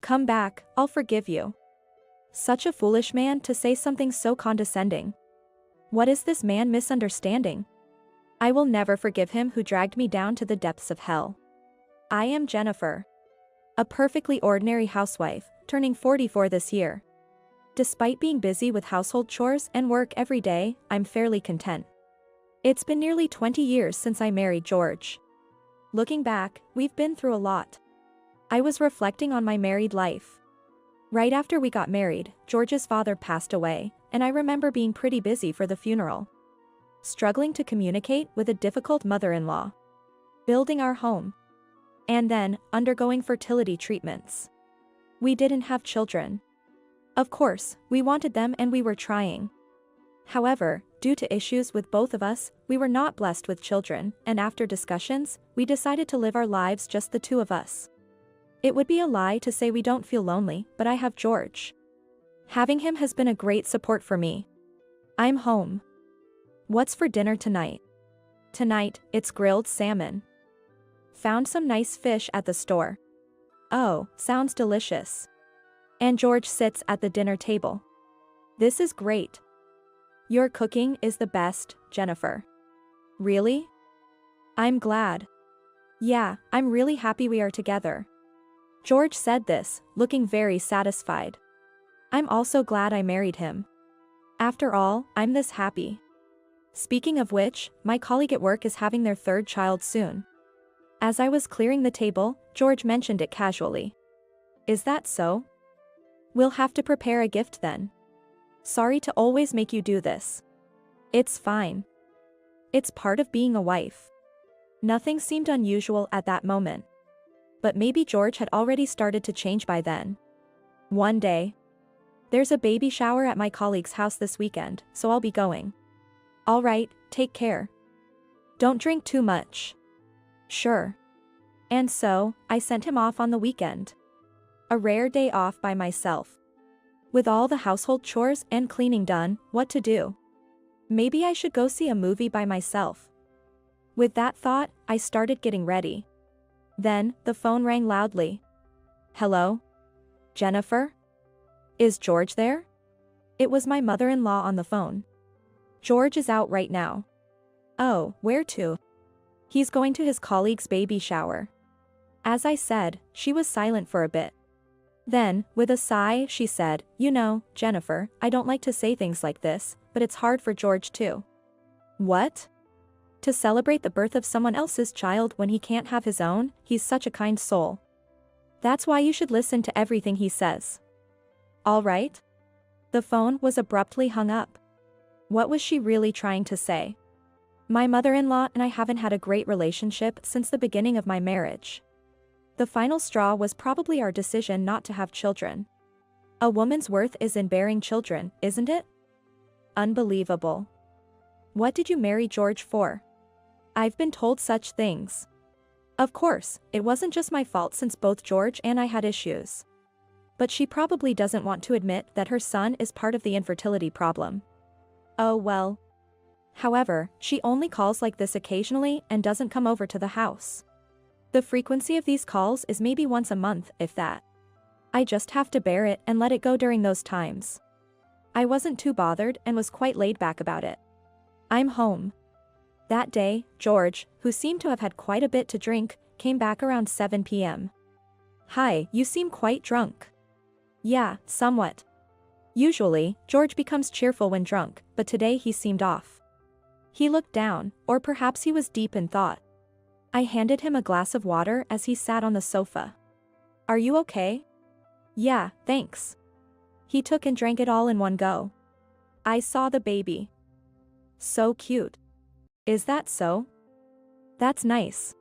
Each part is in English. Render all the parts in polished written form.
Come back, I'll forgive you. Such a foolish man to say something so condescending. What is this man misunderstanding? I will never forgive him who dragged me down to the depths of hell. I am Jennifer. A perfectly ordinary housewife, turning 44 this year. Despite being busy with household chores and work every day, I'm fairly content. It's been nearly 20 years since I married George. Looking back, we've been through a lot. I was reflecting on my married life. Right after we got married, George's father passed away, and I remember being pretty busy for the funeral. Struggling to communicate with a difficult mother-in-law. Building our home. And then, undergoing fertility treatments. We didn't have children. Of course, we wanted them and we were trying. However, due to issues with both of us, we were not blessed with children, and after discussions, we decided to live our lives just the two of us. It would be a lie to say we don't feel lonely, but I have George. Having him has been a great support for me. I'm home. What's for dinner tonight? Tonight, it's grilled salmon. Found some nice fish at the store. Oh, sounds delicious. And George sits at the dinner table. This is great. Your cooking is the best, Jennifer. Really? I'm glad. Yeah, I'm really happy we are together. George said this, looking very satisfied. I'm also glad I married him. After all, I'm this happy. Speaking of which, my colleague at work is having their third child soon. As I was clearing the table, George mentioned it casually. Is that so? We'll have to prepare a gift then. Sorry to always make you do this. It's fine. It's part of being a wife. Nothing seemed unusual at that moment. But maybe George had already started to change by then. One day. There's a baby shower at my colleague's house this weekend, so I'll be going. All right, take care. Don't drink too much. Sure. And so, I sent him off on the weekend. A rare day off by myself. With all the household chores and cleaning done, what to do? Maybe I should go see a movie by myself. With that thought, I started getting ready. Then, the phone rang loudly. Hello? Jennifer? Is George there? It was my mother-in-law on the phone. George is out right now. Oh, where to? He's going to his colleague's baby shower. As I said, she was silent for a bit. Then, with a sigh, she said, You know, Jennifer, I don't like to say things like this, but it's hard for George too. What? To celebrate the birth of someone else's child when he can't have his own? He's such a kind soul. That's why you should listen to everything he says. All right? The phone was abruptly hung up. What was she really trying to say? My mother-in-law and I haven't had a great relationship since the beginning of my marriage. The final straw was probably our decision not to have children. A woman's worth is in bearing children, isn't it? Unbelievable. What did you marry George for? I've been told such things. Of course, it wasn't just my fault since both George and I had issues. But she probably doesn't want to admit that her son is part of the infertility problem. Oh well. However, she only calls like this occasionally and doesn't come over to the house. The frequency of these calls is maybe once a month, if that. I just have to bear it and let it go during those times. I wasn't too bothered and was quite laid back about it. I'm home. That day, George, who seemed to have had quite a bit to drink, came back around 7 p.m. Hi, you seem quite drunk. Yeah, somewhat. Usually, George becomes cheerful when drunk, but today he seemed off. He looked down, or perhaps he was deep in thought. I handed him a glass of water as he sat on the sofa. Are you okay? Yeah, thanks. He took and drank it all in one go. I saw the baby. So cute. Is that so? That's nice.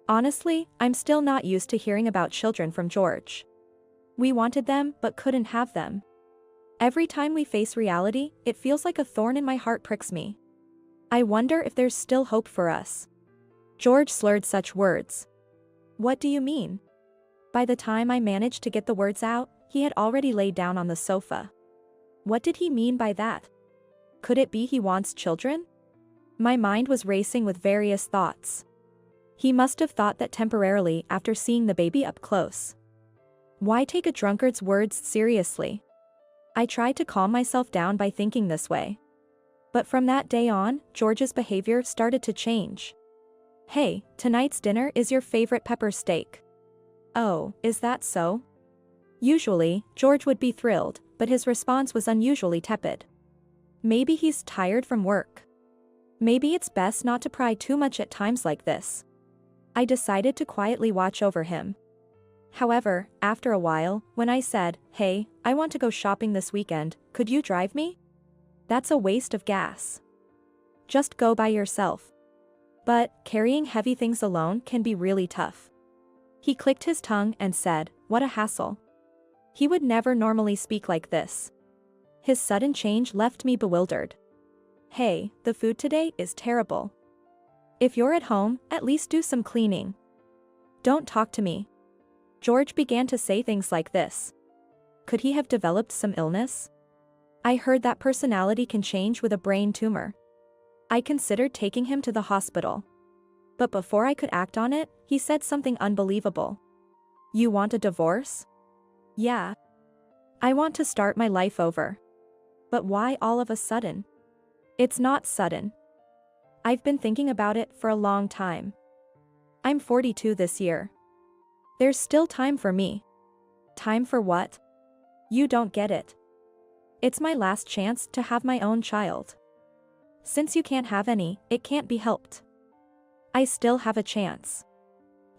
Honestly, I'm still not used to hearing about children from George. We wanted them but couldn't have them. Every time we face reality, it feels like a thorn in my heart pricks me. I wonder if there's still hope for us. George slurred such words. What do you mean? By the time I managed to get the words out, he had already laid down on the sofa. What did he mean by that? Could it be he wants children? My mind was racing with various thoughts. He must have thought that temporarily after seeing the baby up close. Why take a drunkard's words seriously? I tried to calm myself down by thinking this way. But from that day on, George's behavior started to change. Hey, tonight's dinner is your favorite pepper steak. Oh, is that so? Usually, George would be thrilled, but his response was unusually tepid. Maybe he's tired from work. Maybe it's best not to pry too much at times like this. I decided to quietly watch over him. However, after a while, when I said, "Hey, I want to go shopping this weekend, could you drive me?" That's a waste of gas. Just go by yourself. But, carrying heavy things alone can be really tough. He clicked his tongue and said, "What a hassle." He would never normally speak like this. His sudden change left me bewildered. Hey, the food today is terrible. If you're at home, at least do some cleaning. Don't talk to me. George began to say things like this. Could he have developed some illness? I heard that personality can change with a brain tumor. I considered taking him to the hospital. But before I could act on it, he said something unbelievable. You want a divorce? Yeah. I want to start my life over. But why all of a sudden? It's not sudden. I've been thinking about it for a long time. I'm 42 this year. There's still time for me. Time for what? You don't get it. It's my last chance to have my own child. Since you can't have any, it can't be helped. I still have a chance.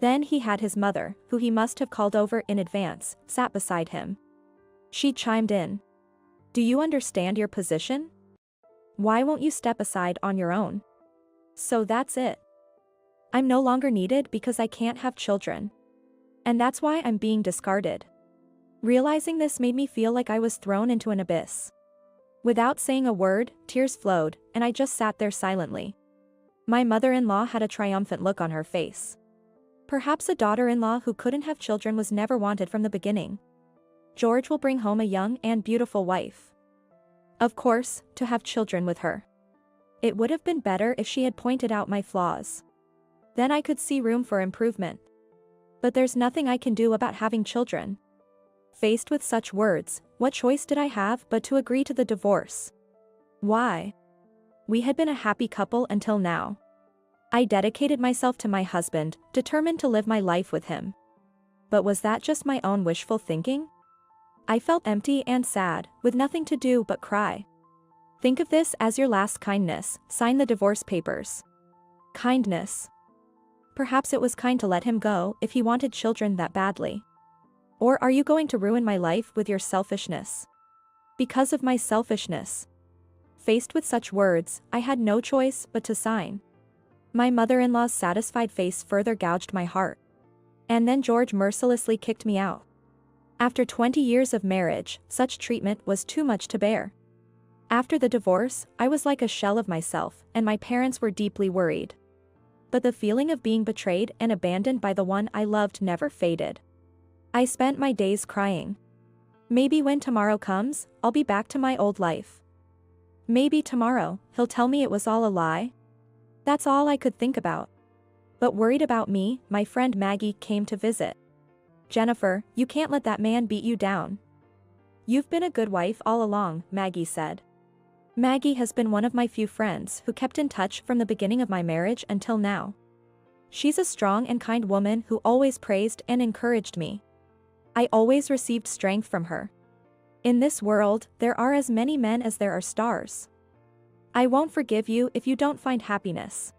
Then he had his mother, who he must have called over in advance, sat beside him. She chimed in. Do you understand your position? Why won't you step aside on your own? So that's it. I'm no longer needed because I can't have children. And that's why I'm being discarded. Realizing this made me feel like I was thrown into an abyss. Without saying a word, tears flowed, and I just sat there silently. My mother-in-law had a triumphant look on her face. Perhaps a daughter-in-law who couldn't have children was never wanted from the beginning. George will bring home a young and beautiful wife. Of course, to have children with her. It would have been better if she had pointed out my flaws. Then I could see room for improvement. But there's nothing I can do about having children. Faced with such words, what choice did I have but to agree to the divorce? Why? We had been a happy couple until now. I dedicated myself to my husband, determined to live my life with him. But was that just my own wishful thinking? I felt empty and sad, with nothing to do but cry. Think of this as your last kindness, sign the divorce papers. Kindness. Perhaps it was kind to let him go if he wanted children that badly. Or are you going to ruin my life with your selfishness? Because of my selfishness. Faced with such words, I had no choice but to sign. My mother-in-law's satisfied face further gouged my heart. And then George mercilessly kicked me out. After 20 years of marriage, such treatment was too much to bear. After the divorce, I was like a shell of myself, and my parents were deeply worried. But the feeling of being betrayed and abandoned by the one I loved never faded. I spent my days crying. Maybe when tomorrow comes, I'll be back to my old life. Maybe tomorrow, he'll tell me it was all a lie. That's all I could think about. But worried about me, my friend Maggie came to visit. Jennifer, you can't let that man beat you down. You've been a good wife all along, Maggie said. Maggie has been one of my few friends who kept in touch from the beginning of my marriage until now. She's a strong and kind woman who always praised and encouraged me. I always received strength from her. In this world, there are as many men as there are stars. I won't forgive you if you don't find happiness.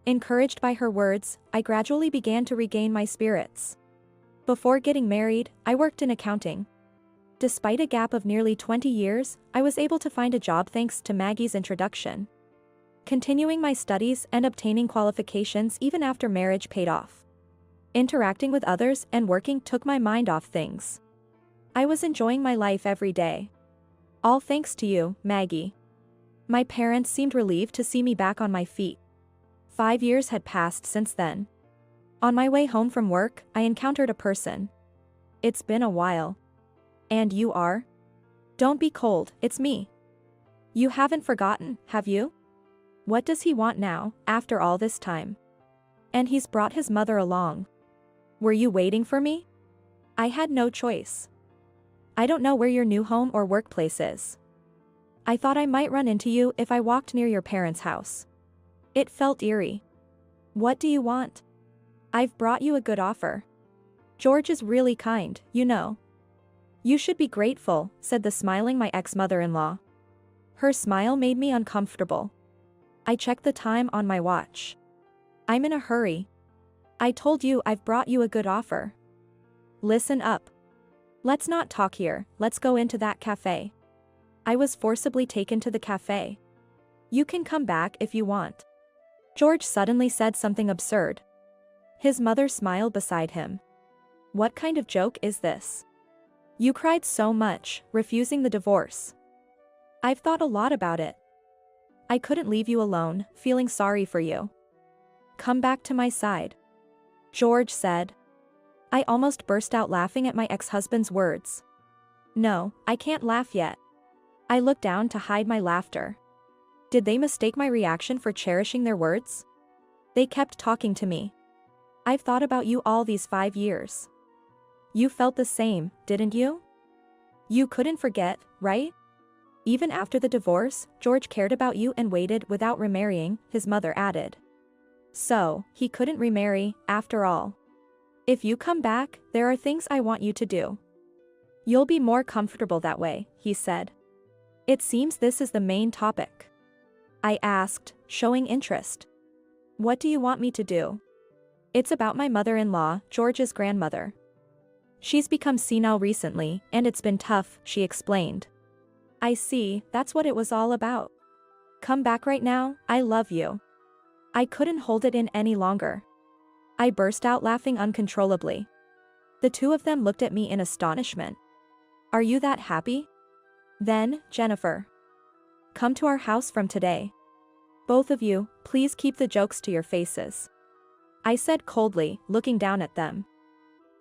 Encouraged by her words, I gradually began to regain my spirits. Before getting married, I worked in accounting. Despite a gap of nearly 20 years, I was able to find a job thanks to Maggie's introduction. Continuing my studies and obtaining qualifications even after marriage paid off. Interacting with others and working took my mind off things. I was enjoying my life every day. All thanks to you, Maggie. My parents seemed relieved to see me back on my feet. 5 years had passed since then. On my way home from work, I encountered a person. It's been a while. And you are? Don't be cold, it's me. You haven't forgotten, have you? What does he want now, after all this time? And he's brought his mother along. Were you waiting for me? I had no choice. I don't know where your new home or workplace is. I thought I might run into you if I walked near your parents' house. It felt eerie. What do you want? I've brought you a good offer. George is really kind, you know. You should be grateful, said the smiling my ex-mother-in-law. Her smile made me uncomfortable. I checked the time on my watch. I'm in a hurry. I told you I've brought you a good offer. Listen up. Let's not talk here, let's go into that cafe. I was forcibly taken to the cafe. You can come back if you want. George suddenly said something absurd. His mother smiled beside him. What kind of joke is this? You cried so much, refusing the divorce. I've thought a lot about it. I couldn't leave you alone, feeling sorry for you. Come back to my side. George said. I almost burst out laughing at my ex-husband's words. No, I can't laugh yet. I looked down to hide my laughter. Did they mistake my reaction for cherishing their words? They kept talking to me. I've thought about you all these 5 years. You felt the same, didn't you? You couldn't forget, right? Even after the divorce, George cared about you and waited without remarrying, his mother added. So, he couldn't remarry, after all. If you come back, there are things I want you to do. You'll be more comfortable that way, he said. It seems this is the main topic. I asked, showing interest. What do you want me to do? It's about my mother-in-law, George's grandmother. She's become senile recently, and it's been tough, she explained. I see, that's what it was all about. Come back right now, I love you. I couldn't hold it in any longer. I burst out laughing uncontrollably. The two of them looked at me in astonishment. Are you that happy? Then, Jennifer. Come to our house from today. Both of you, please keep the jokes to your faces. I said coldly, looking down at them.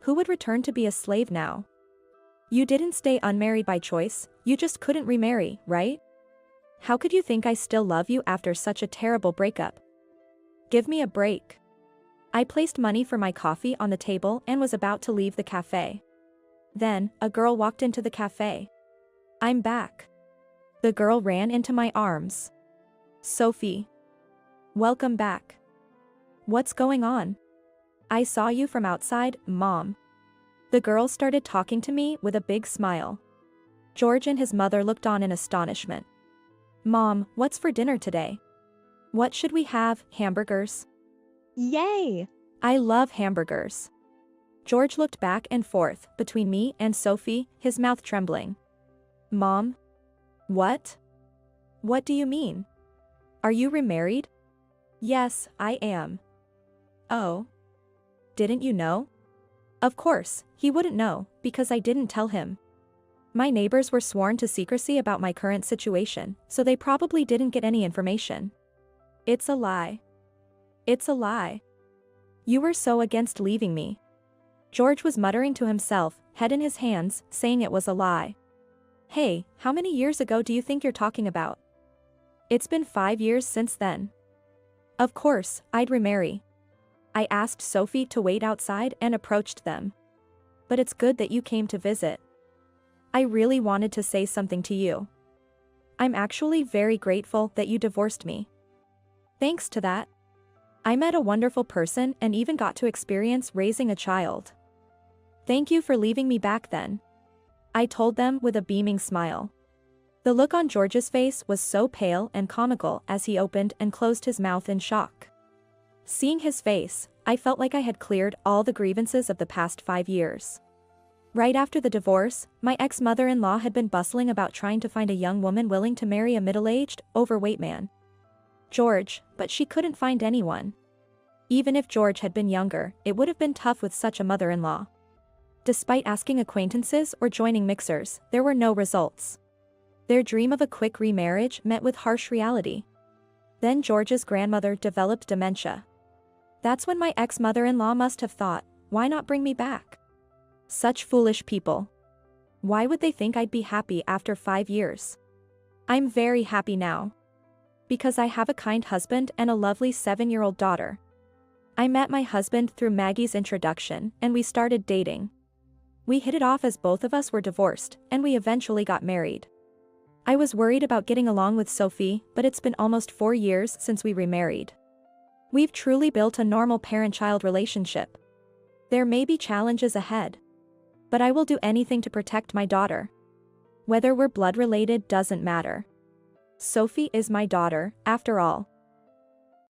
Who would return to be a slave now? You didn't stay unmarried by choice, you just couldn't remarry, right? How could you think I still love you after such a terrible breakup? Give me a break. I placed money for my coffee on the table and was about to leave the cafe. Then, a girl walked into the cafe. I'm back. The girl ran into my arms. Sophie. Welcome back. What's going on? I saw you from outside, Mom. The girl started talking to me with a big smile. George and his mother looked on in astonishment. Mom, what's for dinner today? What should we have, hamburgers? Yay! I love hamburgers. George looked back and forth, between me and Sophie, his mouth trembling. Mom? What? What do you mean? Are you remarried? Yes, I am. Oh. Didn't you know? Of course, he wouldn't know, because I didn't tell him. My neighbors were sworn to secrecy about my current situation, so they probably didn't get any information. It's a lie. It's a lie. You were so against leaving me. George was muttering to himself, head in his hands, saying it was a lie. Hey, how many years ago do you think you're talking about? It's been 5 years since then. Of course, I'd remarry. I asked Sophie to wait outside and approached them. But it's good that you came to visit. I really wanted to say something to you. I'm actually very grateful that you divorced me. Thanks to that, I met a wonderful person and even got to experience raising a child. Thank you for leaving me back then. I told them with a beaming smile. The look on George's face was so pale and comical as he opened and closed his mouth in shock. Seeing his face, I felt like I had cleared all the grievances of the past 5 years. Right after the divorce, my ex-mother-in-law had been bustling about trying to find a young woman willing to marry a middle-aged, overweight man. George, but she couldn't find anyone. Even if George had been younger, it would have been tough with such a mother-in-law. Despite asking acquaintances or joining mixers, there were no results. Their dream of a quick remarriage met with harsh reality. Then George's grandmother developed dementia. That's when my ex-mother-in-law must have thought, why not bring me back? Such foolish people. Why would they think I'd be happy after 5 years? I'm very happy now. Because I have a kind husband and a lovely 7-year-old daughter. I met my husband through Maggie's introduction and we started dating. We hit it off as both of us were divorced, and we eventually got married. I was worried about getting along with Sophie, but it's been almost 4 years since we remarried. We've truly built a normal parent-child relationship. There may be challenges ahead, but I will do anything to protect my daughter. Whether we're blood-related doesn't matter. Sophie is my daughter, after all.